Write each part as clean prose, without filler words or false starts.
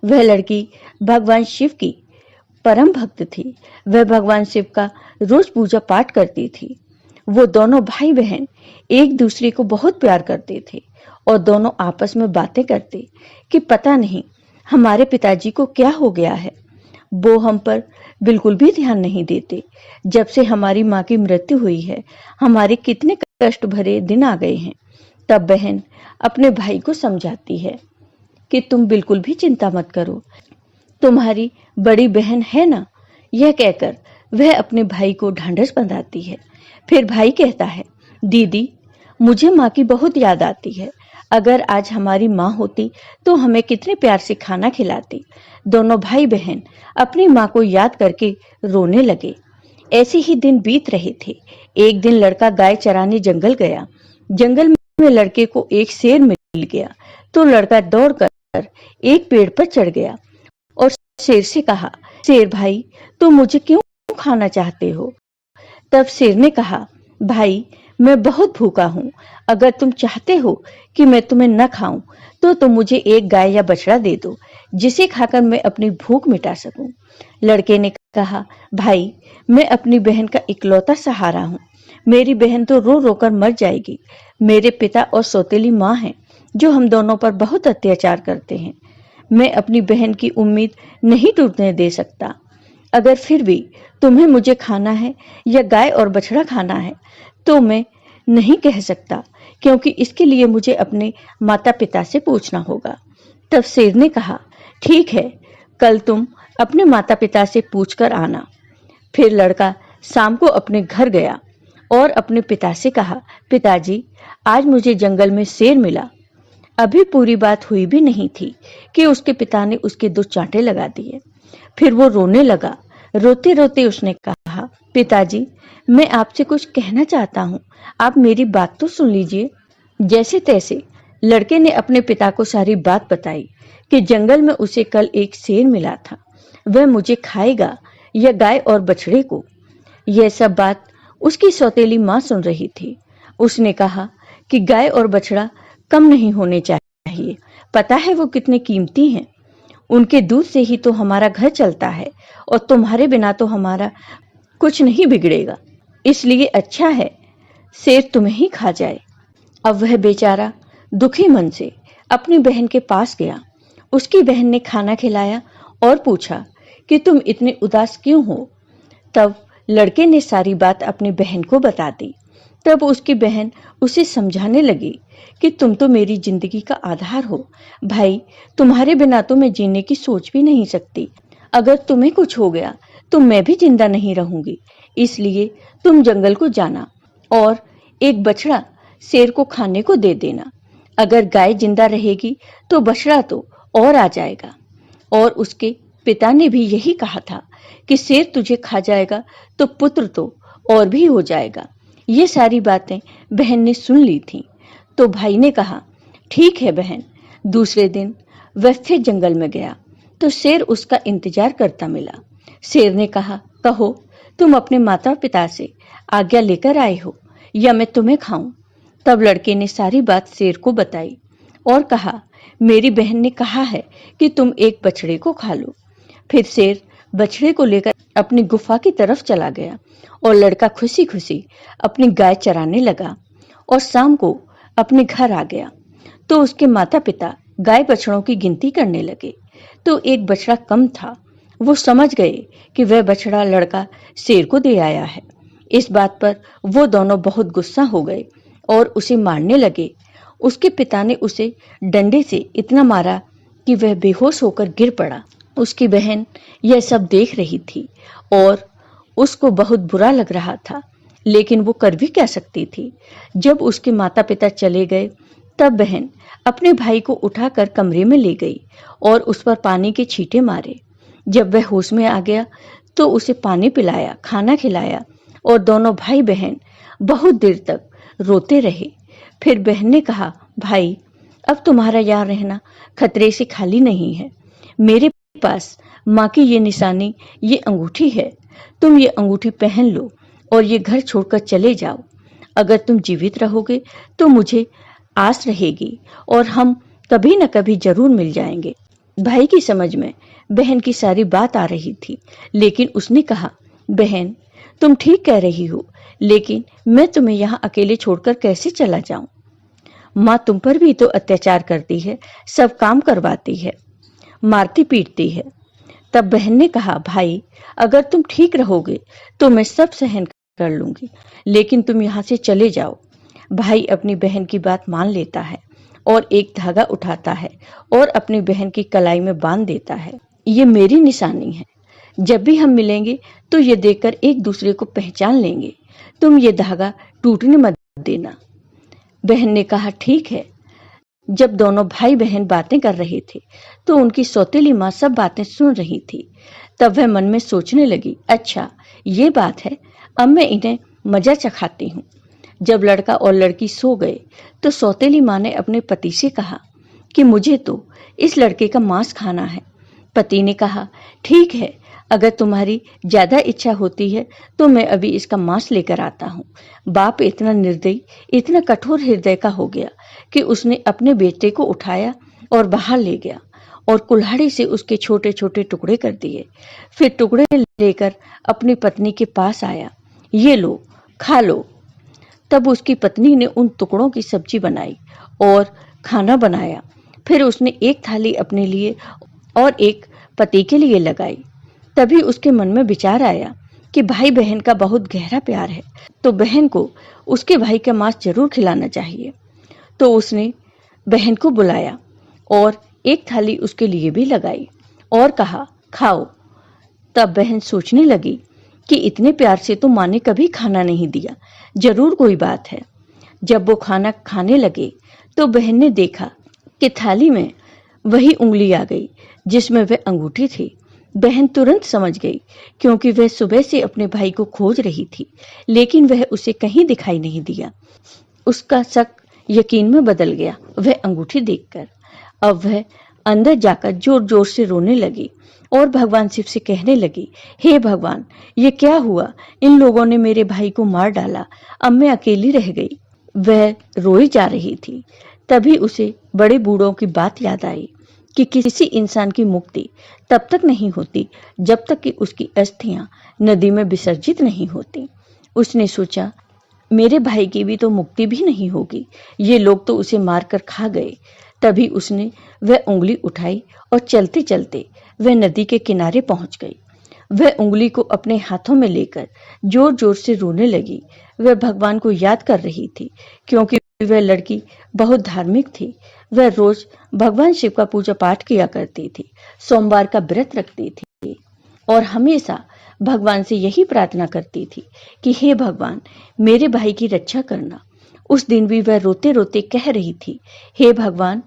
वह लड़की भगवान शिव की परम भक्त थी। वह भगवान शिव का रोज पूजा पाठ करती थी। वो दोनों भाई बहन एक दूसरे को बहुत प्यार करते थे और दोनों आपस में बातें करते कि पता नहीं हमारे पिताजी को क्या हो गया है। वो हम पर बिल्कुल भी ध्यान नहीं देते। जब से हमारी माँ की मृत्यु हुई है, हमारे कितने कष्ट भरे दिन आ गए हैं। तब बहन अपने भाई को समझाती है कि तुम बिल्कुल भी चिंता मत करो, तुम्हारी बड़ी बहन है ना। यह कहकर वह अपने भाई को ढांढस बंधाती है। फिर भाई कहता है, दीदी मुझे माँ की बहुत याद आती है। अगर आज हमारी माँ होती तो हमें कितने प्यार से खाना खिलाती। दोनों भाई बहन अपनी माँ को याद करके रोने लगे। ऐसे ही दिन बीत रहे थे। एक दिन लड़का गाय चराने जंगल गया। जंगल में लड़के को एक शेर मिल गया तो लड़का दौड़कर एक पेड़ पर चढ़ गया और शेर से कहा, शेर भाई तुम मुझे क्यों खाना चाहते हो। तब शेर ने कहा, भाई मैं बहुत भूखा हूं। अगर तुम चाहते हो कि मैं तुम्हें न खाऊं तो तुम मुझे एक गाय या बछड़ा दे दो जिसे खाकर मैं अपनी भूख मिटा सकूं। लड़के ने कहा, भाई मैं अपनी बहन का इकलौता सहारा हूं। मेरी बहन तो रो रो कर मर जाएगी। मेरे पिता और सौतेली माँ हैं जो हम दोनों पर बहुत अत्याचार करते हैं। मैं अपनी बहन की उम्मीद नहीं टूटने दे सकता। अगर फिर भी तुम्हें मुझे खाना है या गाय और बछड़ा खाना है तो मैं नहीं कह सकता, क्योंकि इसके लिए मुझे अपने माता पिता से पूछना होगा। तब शेर ने कहा, ठीक है, कल तुम अपने माता पिता से पूछकर आना। फिर लड़का शाम को अपने घर गया और अपने पिता से कहा, पिताजी आज मुझे जंगल में शेर मिला। अभी पूरी बात हुई भी नहीं थी कि उसके पिता ने उसके 2 चांटे लगा दिए। फिर वो रोने लगा। रोते रोते उसने कहा, पिताजी मैं आपसे कुछ कहना चाहता हूँ, आप मेरी बात तो सुन लीजिए। जैसे तैसे लड़के ने अपने पिता को सारी बात बताई कि जंगल में उसे कल एक शेर मिला था, वह मुझे खाएगा या गाय और बछड़े को। यह सब बात उसकी सौतेली माँ सुन रही थी। उसने कहा कि गाय और बछड़ा कम नहीं होने चाहिए। पता है वो कितने कीमती हैं। उनके दूध से ही तो हमारा घर चलता है और तुम्हारे बिना तो हमारा कुछ नहीं बिगड़ेगा। इसलिए अच्छा है शेर तुम्हें ही खा जाए। अब वह बेचारा दुखी मन से अपनी बहन के पास गया। उसकी बहन ने खाना खिलाया और पूछा कि तुम इतने उदास क्यों हो। तब लड़के ने सारी बात अपनी बहन को बता दी। तब उसकी बहन उसे समझाने लगी कि तुम तो मेरी जिंदगी का आधार हो। भाई तुम्हारे बिना तो मैं जीने की सोच भी नहीं सकती। अगर तुम्हें कुछ हो गया तो मैं भी जिंदा नहीं रहूंगी। इसलिए तुम जंगल को जाना और एक बछड़ा शेर को खाने को दे देना। अगर गाय जिंदा रहेगी तो बछड़ा तो और आ जाएगा। और उसके पिता ने भी यही कहा था कि शेर तुझे खा जाएगा तो पुत्र तो और भी हो जाएगा। ये सारी बातें बहन ने सुन ली थी। तो भाई ने कहा, ठीक है बहन। दूसरे दिन वह फिर जंगल में गया तो शेर उसका इंतजार करता मिला। शेर ने कहा, कहो तुम अपने माता पिता से आज्ञा लेकर आए हो या मैं तुम्हें खाऊं। तब लड़के ने सारी बात शेर को बताई और कहा, मेरी बहन ने कहा है कि तुम एक बछड़े को खा लो। फिर शेर बछड़े को लेकर अपनी गुफा की तरफ चला गया और लड़का खुशी खुशी अपनी गाय चराने लगा और शाम को अपने घर आ गया तो उसके माता पिता गाय बछड़ों की गिनती करने लगे तो एक बछड़ा कम था। वो समझ गए कि वह बछड़ा लड़का शेर को दे आया है। इस बात पर वो दोनों बहुत गुस्सा हो गए और उसे मारने लगे। उसके पिता ने उसे डंडे से इतना मारा कि वह बेहोश होकर गिर पड़ा। उसकी बहन यह सब देख रही थी और उसको बहुत बुरा लग रहा था, लेकिन वो कर भी क्या सकती थी। जब उसके माता पिता चले गए तब बहन अपने भाई को उठाकर कमरे में ले गई और उस पर पानी के छींटे मारे। जब वह होश में आ गया तो उसे पानी पिलाया, खाना खिलाया और दोनों भाई बहन बहुत देर तक रोते रहे। फिर बहन ने कहा, भाई अब तुम्हारा यहाँ रहना खतरे से खाली नहीं है। मेरे पास माँ की ये निशानी, ये अंगूठी है। तुम ये अंगूठी पहन लो और ये घर छोड़कर चले जाओ। अगर तुम जीवित रहोगे तो मुझे आस रहेगी और हम कभी न कभी जरूर मिल जाएंगे। भाई की समझ में बहन की सारी बात आ रही थी, लेकिन उसने कहा, बहन तुम ठीक कह रही हो, लेकिन मैं तुम्हें यहाँ अकेले छोड़कर कैसे चला जाऊं? माँ तुम पर भी तो अत्याचार करती है, सब काम करवाती है, मारती पीटती है। तब बहन ने कहा, भाई अगर तुम ठीक रहोगे तो मैं सब सहन कर लूंगी, लेकिन तुम यहाँ से चले जाओ। भाई अपनी बहन की बात मान लेता है और एक धागा उठाता है और अपनी बहन की कलाई में बांध देता है। ये मेरी निशानी है, जब भी हम मिलेंगे तो ये देखकर एक दूसरे को पहचान लेंगे। तुम ये धागा टूटने मत देना। बहन ने कहा, ठीक है। जब दोनों भाई बहन बातें कर रहे थे तो उनकी सौतेली माँ सब बातें सुन रही थी। तब वह मन में सोचने लगी, अच्छा ये बात है, अब मैं इन्हें मजा चखाती हूँ। जब लड़का और लड़की सो गए तो सौतेली माँ ने अपने पति से कहा कि मुझे तो इस लड़के का मांस खाना है। पति ने कहा, ठीक है, अगर तुम्हारी ज्यादा इच्छा होती है तो मैं अभी इसका मांस लेकर आता हूँ। बाप इतना निर्दयी, इतना कठोर हृदय का हो गया कि उसने अपने बेटे को उठाया और बाहर ले गया और कुल्हाड़ी से उसके छोटे छोटे टुकड़े कर दिए। फिर टुकड़े लेकर अपनी पत्नी के पास आया, ये लो, खा लो। तब उसकी पत्नी ने उन टुकड़ों की सब्जी बनाई और खाना बनाया। फिर उसने एक थाली अपने लिए और एक पति के लिए लगाई। तभी उसके मन में विचार आया कि भाई बहन का बहुत गहरा प्यार है, तो बहन को उसके भाई का मांस जरूर खिलाना चाहिए। तो उसने बहन को बुलाया और एक थाली उसके लिए भी लगाई और कहा, खाओ। तब बहन सोचने लगी कि इतने प्यार से तो माँ ने कभी खाना नहीं दिया, जरूर कोई बात है। जब वो खाना खाने लगे तो बहन ने देखा कि थाली में वही उंगली आ गई जिसमें वह अंगूठी थी। बहन तुरंत समझ गई, क्योंकि वह सुबह से अपने भाई को खोज रही थी, लेकिन वह उसे कहीं दिखाई नहीं दिया। उसका शक यकीन में बदल गया वह अंगूठी देखकर। अब वह अंदर जाकर जोर जोर से रोने लगी और भगवान शिव से कहने लगी, हे भगवान, ये क्या हुआ? इन लोगों ने मेरे भाई को मार डाला, अब मैं अकेली रह गई। वह रोई जा रही थी। तभी उसे बड़े बूढ़ों की बात याद आई कि किसी इंसान की मुक्ति तब तक नहीं होती जब तक कि उसकी अस्थियां नदी में विसर्जित नहीं होती। उसने सोचा, मेरे भाई की भी तो मुक्ति भी नहीं होगी, ये लोग तो उसे मारकर खा गए। तभी उसने वह उंगली उठाई और चलते चलते वह नदी के किनारे पहुंच गई। वह उंगली को अपने हाथों में लेकर जोर जोर से रोने लगी। वह भगवान को याद कर रही थी, क्योंकि वह लड़की बहुत धार्मिक थी। वह रोज भगवान शिव का पूजा पाठ किया करती थी, सोमवार का व्रत रखती थी और हमेशा भगवान से यही प्रार्थना करती थी कि हे भगवान, मेरे भाई की रक्षा करना। उस दिन भी वह रोते रोते कह रही थी, हे भगवान,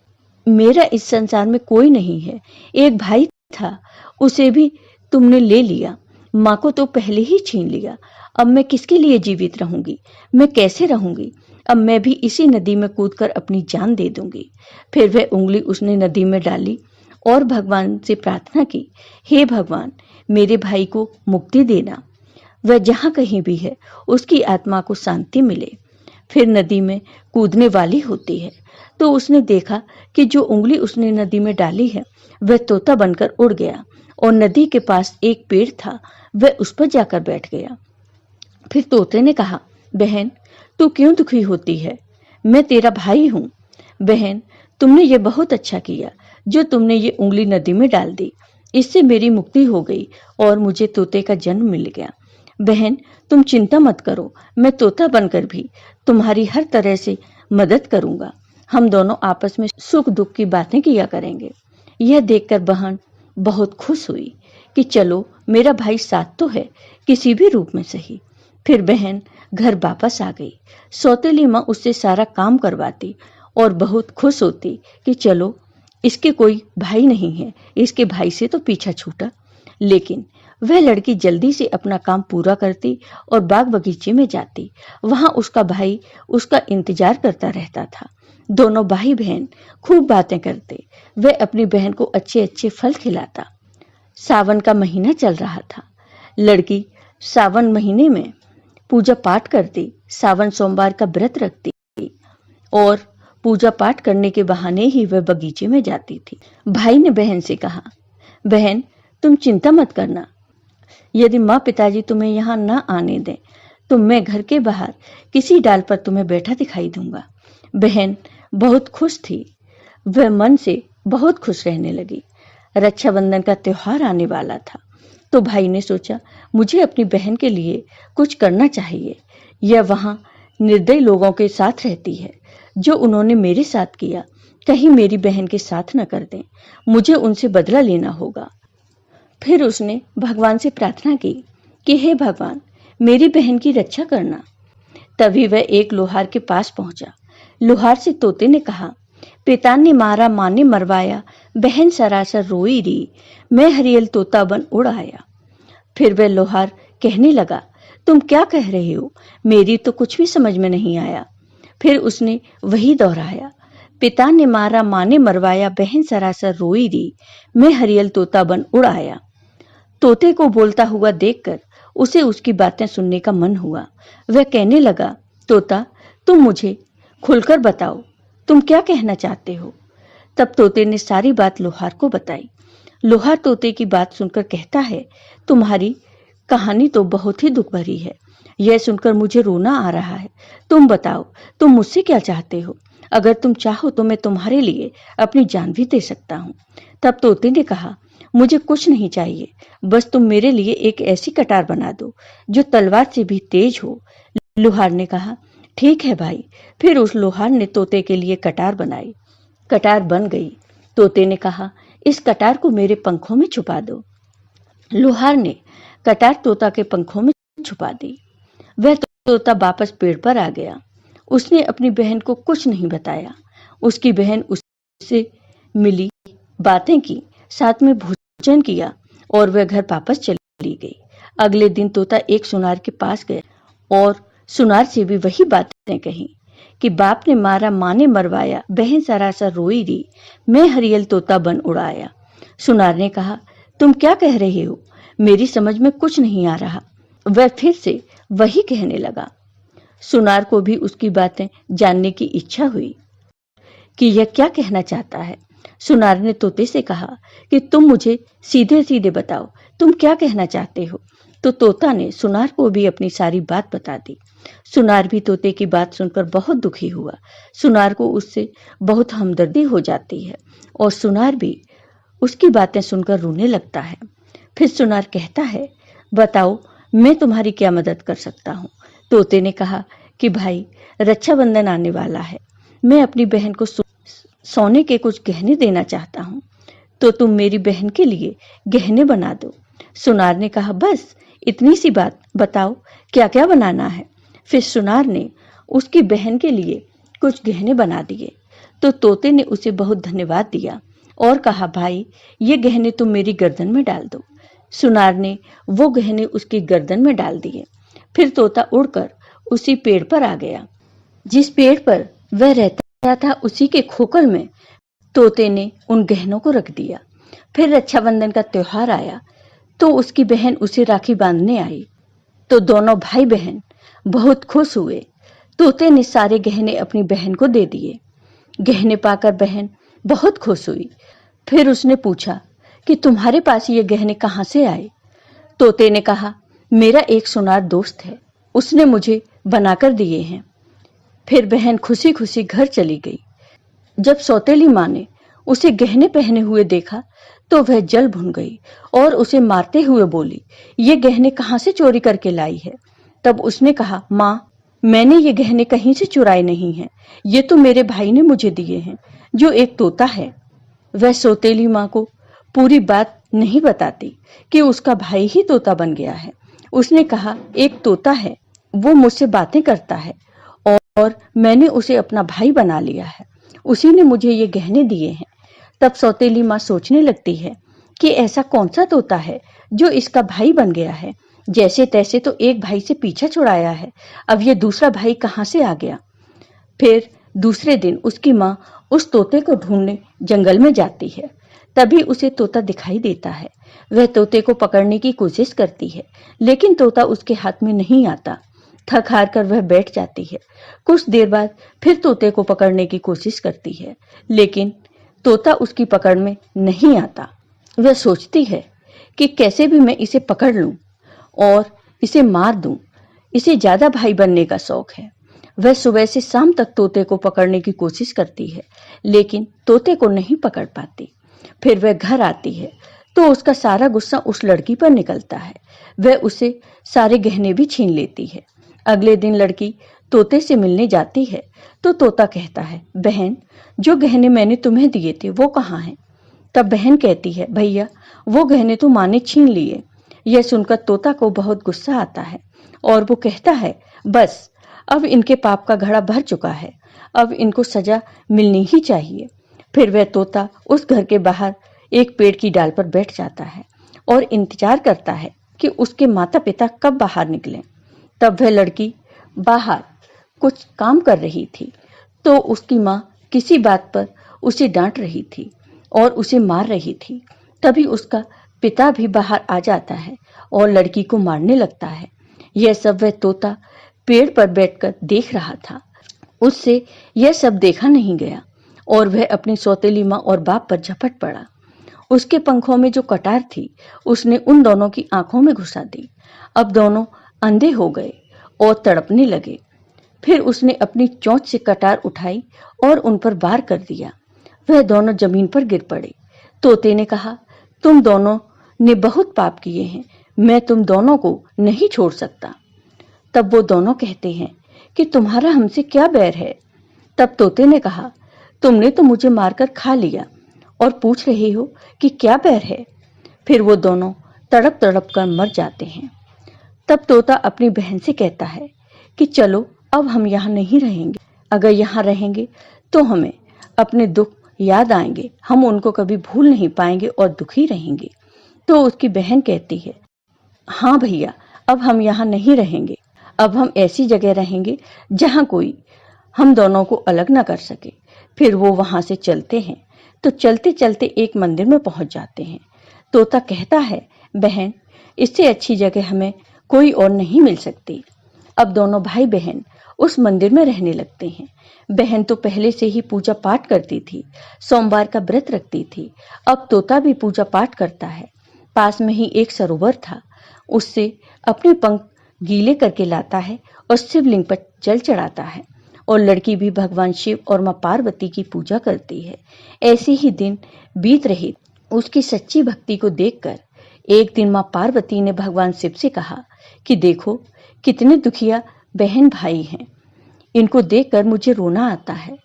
मेरा इस संसार में कोई नहीं है। एक भाई था, उसे भी तुमने ले लिया, माँ को तो पहले ही छीन लिया। अब मैं किसके लिए जीवित रहूंगी? मैं कैसे रहूंगी? अब मैं भी इसी नदी में कूदकर अपनी जान दे दूंगी। फिर वह उंगली उसने नदी में डाली और भगवान से प्रार्थना की, हे भगवान, मेरे भाई को मुक्ति देना। वह जहां कहीं भी है, उसकी आत्मा को शांति मिले। फिर नदी में कूदने वाली होती है तो उसने देखा कि जो उंगली उसने नदी में डाली है वह तोता बनकर उड़ गया और नदी के पास एक पेड़ था, वह उस पर जाकर बैठ गया। फिर तोते ने कहा, बहन, तू क्यों दुखी होती है? मैं तेरा भाई हूं। बहन, तुमने ये बहुत अच्छा किया जो तुमने ये उंगली नदी में डाल दी। इससे मेरी मुक्ति हो गई और मुझे तोते का जन्म मिल गया। बहन, तुम चिंता मत करो, मैं तोता बनकर भी तुम्हारी हर तरह से मदद करूंगा। हम दोनों आपस में सुख दुख की बातें किया करेंगे। यह देखकर बहन बहुत खुश हुई कि चलो, मेरा भाई साथ तो है, किसी भी रूप में सही। फिर बहन घर वापस आ गई। सौतेली माँ उससे सारा काम करवाती और बहुत खुश होती कि चलो, इसके कोई भाई नहीं है, इसके भाई से तो पीछा छूटा। लेकिन वह लड़की जल्दी से अपना काम पूरा करती और बाग बगीचे में जाती। वहां उसका भाई उसका इंतजार करता रहता था। दोनों भाई बहन खूब बातें करते। वह अपनी बहन को अच्छे अच्छे फल खिलाता। सावन का महीना चल रहा था। लड़की सावन महीने में पूजा पाठ करती, सावन सोमवार का व्रत रखती और पूजा पाठ करने के बहाने ही वह बगीचे में जाती थी। भाई ने बहन से कहा, बहन तुम चिंता मत करना, यदि माँ पिताजी तुम्हें यहाँ न आने दें तो मैं घर के बाहर किसी डाल पर तुम्हें बैठा दिखाई दूंगा। बहन बहुत खुश थी, वह मन से बहुत खुश रहने लगी। रक्षाबंधन का त्योहार आने वाला था तो भाई ने सोचा मुझे अपनी बहन के लिए कुछ करना चाहिए। यह वहां निर्दयी लोगों के साथ रहती है, जो उन्होंने मेरे साथ किया कहीं मेरी बहन के साथ न कर दें, मुझे उनसे बदला लेना होगा। फिर उसने भगवान से प्रार्थना की कि हे भगवान मेरी बहन की रक्षा करना। तभी वह एक लोहार के पास पहुंचा। लोहार से तोते ने कहा, पिता ने मारा माँ ने मरवाया, बहन सरासर रोई री, मैं हरियल तोता बन उड़ आया। फिर वह लोहार कहने लगा, तुम क्या कह रहे हो, मेरी तो कुछ भी समझ में नहीं आया। फिर उसने वही दोहराया, पिता ने मारा माँ ने मरवाया, बहन सरासर रोई री, मैं हरियल तोता बन उड़ आया। तोते को बोलता हुआ देखकर उसे उसकी बातें सुनने का मन हुआ। वह कहने लगा, तोता तुम मुझे खुलकर बताओ, तुम क्या कहना चाहते हो। तब तोते ने सारी बात लोहार को बताई। लोहार तोते की बात सुनकर कहता है, तुम्हारी कहानी तो बहुत ही दुख भरी है, यह सुनकर मुझे रोना आ रहा है। तुम बताओ, तुम मुझसे क्या चाहते हो, अगर तुम चाहो तो मैं तुम्हारे लिए अपनी जान भी दे सकता हूँ। तब तोते ने कहा, मुझे कुछ नहीं चाहिए, बस तुम मेरे लिए एक ऐसी कटार बना दो जो तलवार से भी तेज हो। लोहार ने कहा, ठीक है भाई। फिर उस लोहार ने तोते के लिए कटार बनाई। कटार बन गई। तोते ने कहा, इस कटार को मेरे पंखों में छुपा दो। लोहार ने कटार तोता के पंखों में छुपा दी। वह तोता वापस पेड़ पर आ गया। उसने अपनी बहन को कुछ नहीं बताया। उसकी बहन उससे मिली, बातें की, साथ में भोजन किया और वह घर वापस चली गई। अगले दिन तोता एक सुनार के पास गया और सुनार से भी वही बातें कही कि बाप ने मारा माँ ने मरवाया, बहन सरासर रोई री, मैं हरियल तोता बन उड़ाया। सुनार ने कहा, तुम क्या कह रहे हो, मेरी समझ में कुछ नहीं आ रहा। वह फिर से वही कहने लगा। सुनार को भी उसकी बातें जानने की इच्छा हुई कि यह क्या कहना चाहता है। सुनार ने तोते से कहा कि तुम मुझे सीधे सीधे बताओ, तुम क्या कहना चाहते हो। तो तोता ने सुनार को भी अपनी सारी बात बता दी। सुनार भी तोते की बात सुनकर बहुत दुखी हुआ। सुनार को उससे बहुत हमदर्दी हो जाती है और सुनार भी उसकी बातें सुनकर रोने लगता है। फिर सुनार कहता है, बताओ मैं तुम्हारी क्या मदद कर सकता हूँ। तोते ने कहा कि भाई रक्षाबंधन आने वाला है, मैं अपनी बहन को सोने के कुछ गहने देना चाहता हूँ, तो तुम मेरी बहन के लिए गहने बना दो। सुनार ने कहा, बस इतनी सी बात, बताओ क्या क्या बनाना है। फिर सुनार ने उसकी बहन के लिए कुछ गहने बना दिए। तो तोते ने उसे बहुत धन्यवाद दिया और कहा, भाई ये गहने तुम मेरी गर्दन में डाल दो। सुनार ने वो गहने उसकी गर्दन में डाल दिए। फिर तोता उड़कर उसी पेड़ पर आ गया जिस पेड़ पर वह रहता था। उसी के खोखल में तोते ने उन गहनों को रख दिया। फिर रक्षाबंधन का त्योहार आया तो उसकी बहन उसे राखी बांधने आई। तो दोनों भाई बहन बहुत खुश हुए। तोते ने सारे गहने अपनी बहन को दे दिए। गहने पाकर बहन बहुत खुश हुई। फिर उसने पूछा कि तुम्हारे पास ये गहने कहाँ से आए। तोते ने कहा, मेरा एक सुनार दोस्त है, उसने मुझे बनाकर दिए हैं। फिर बहन खुशी खुशी घर चली गई। जब सौतेली माँ ने उसे गहने पहने हुए देखा तो वह जल भुन गई और उसे मारते हुए बोली, ये गहने कहाँ से चोरी करके लाई है। तब उसने कहा, माँ मैंने ये गहने कहीं से चुराए नहीं हैं, ये तो मेरे भाई ने मुझे दिए हैं जो एक तोता है। वह सौतेली माँ को पूरी बात नहीं बताती कि उसका भाई ही तोता बन गया है। उसने कहा, एक तोता है, वो मुझसे बातें करता है और मैंने उसे अपना भाई बना लिया है, उसी ने मुझे ये गहने दिए हैं। तब सौतेली माँ सोचने लगती है कि ऐसा कौन सा तोता है जो इसका भाई बन गया है। जैसे तैसे तो एक भाई से पीछा छुड़ाया है, अब ये दूसरा भाई कहाँ से आ गया। फिर दूसरे दिन उसकी माँ उस तोते को ढूंढने जंगल में जाती है। तभी उसे तोता दिखाई देता है। वह तोते को पकड़ने की कोशिश करती है लेकिन तोता उसके हाथ में नहीं आता। थक हार कर वह बैठ जाती है। कुछ देर बाद फिर तोते को पकड़ने की कोशिश करती है, लेकिन तोता उसकी पकड़ में नहीं आता। वह सोचती है कि कैसे भी मैं इसे पकड़ लूं और इसे मार दूं। इसे ज्यादा भाई बनने का शौक है। वह सुबह से शाम तक तोते को पकड़ने की कोशिश करती है, लेकिन तोते को नहीं पकड़ पाती। फिर वह घर आती है तो उसका सारा गुस्सा उस लड़की पर निकलता है। वह उसे सारे गहने भी छीन लेती है। अगले दिन लड़की तोते से मिलने जाती है तो तोता कहता है, बहन, जो गहने मैंने तुम्हें दिए थे वो कहाँ हैं? तब बहन कहती है, भैया, वो गहने तो माँ ने छीन लिए। यह सुनकर तोता को बहुत गुस्सा आता है और वो कहता है, बस अब इनके पाप का घड़ा भर चुका है, अब इनको सजा मिलनी ही चाहिए। फिर वह तोता उस घर के बाहर एक पेड़ की डाल पर बैठ जाता है और इंतजार करता है कि उसके माता पिता कब बाहर निकलें। तब वह लड़की बाहर कुछ काम कर रही थी तो उसकी माँ किसी बात पर उसे डांट रही थी और उसे मार रही थी। तभी उसका पिता भी बाहर आ जाता है और लड़की को मारने लगता है। यह सब वह तोता पेड़ पर बैठकर देख रहा था। उससे यह सब देखा नहीं गया और वह अपनी सौतेली माँ और बाप पर झपट पड़ा। उसके पंखों में जो कटार थी उसने उन दोनों की आंखों में घुसा दी। अब दोनों अंधे हो गए और तड़पने लगे। फिर उसने अपनी चोंच से कटार उठाई और उन पर वार कर दिया। वह दोनों जमीन पर गिर पड़े। तोते ने कहा, तुम दोनों ने बहुत पाप किए हैं, मैं तुम दोनों को नहीं छोड़ सकता। तब वो दोनों कहते हैं कि तुम्हारा हमसे क्या बैर है? तब तोते ने कहा, तुमने तो मुझे मारकर खा लिया और पूछ रहे हो कि क्या बैर है? फिर वो दोनों तड़प तड़प कर मर जाते हैं। तब तोता अपनी बहन से कहता है कि चलो अब हम यहाँ नहीं रहेंगे। अगर यहाँ रहेंगे तो हमें अपने दुख याद आएंगे, हम उनको कभी भूल नहीं पाएंगे और दुखी रहेंगे। तो उसकी बहन कहती है, हाँ भैया, अब हम यहाँ नहीं रहेंगे। अब हम ऐसी जगह रहेंगे जहाँ कोई हम दोनों को अलग न कर सके। फिर वो वहां से चलते हैं तो चलते चलते एक मंदिर में पहुंच जाते हैं। तोता कहता है, बहन, इससे अच्छी जगह हमें कोई और नहीं मिल सकती। अब दोनों भाई बहन उस मंदिर में रहने लगते हैं। बहन तो पहले से ही पूजा पाठ करती थी, सोमवार का व्रत रखती थी। अब तोता भी पूजा पाठ करता है। पास में ही एक सरोवर था, उससे अपने पंख गीले करके लाता है और शिवलिंग पर जल चढ़ाता है। और लड़की भी भगवान शिव और मां पार्वती की पूजा करती है। ऐसे ही दिन बीत रहे। उसकी सच्ची भक्ति को देखकर एक दिन मां पार्वती ने भगवान शिव से कहा कि देखो कितने दुखिया बहन भाई हैं, इनको देखकर मुझे रोना आता है।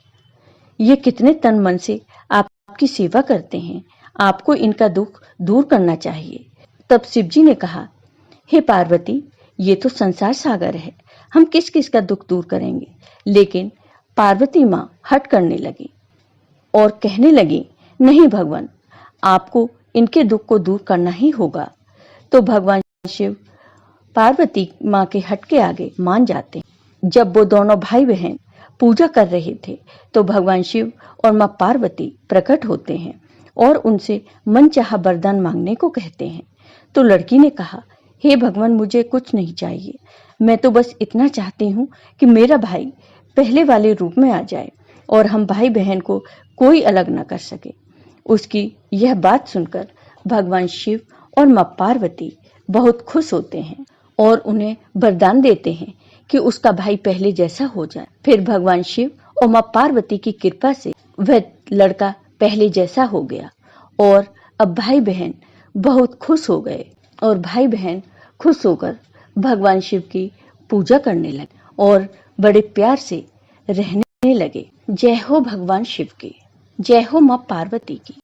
ये कितने तन मन से आपकी सेवा करते हैं, आपको इनका दुख दूर करना चाहिए। तब शिव जी ने कहा, हे पार्वती, ये तो संसार सागर है, हम किस किस का दुख दूर करेंगे। लेकिन पार्वती मां हट करने लगी और कहने लगी, नहीं भगवान, आपको इनके दुख को दूर करना ही होगा। तो भगवान शिव पार्वती मां के हट के आगे मान जाते हैं। जब वो दोनों भाई बहन पूजा कर रहे थे तो भगवान शिव और मां पार्वती प्रकट होते हैं और उनसे मनचाहा वरदान मांगने को कहते हैं। तो लड़की ने कहा, हे भगवान, मुझे कुछ नहीं चाहिए, मैं तो बस इतना चाहती हूँ कि मेरा भाई पहले वाले रूप में आ जाए और हम भाई बहन को कोई अलग न कर सके। उसकी यह बात सुनकर भगवान शिव और मां पार्वती बहुत खुश होते हैं और उन्हें वरदान देते हैं कि उसका भाई पहले जैसा हो जाए। फिर भगवान शिव और मां पार्वती की कृपा से वह लड़का पहले जैसा हो गया और अब भाई बहन बहुत खुश हो गए और भाई बहन खुश होकर भगवान शिव की पूजा करने लगे और बड़े प्यार से रहने लगे। जय हो भगवान शिव की, जय हो मां पार्वती की।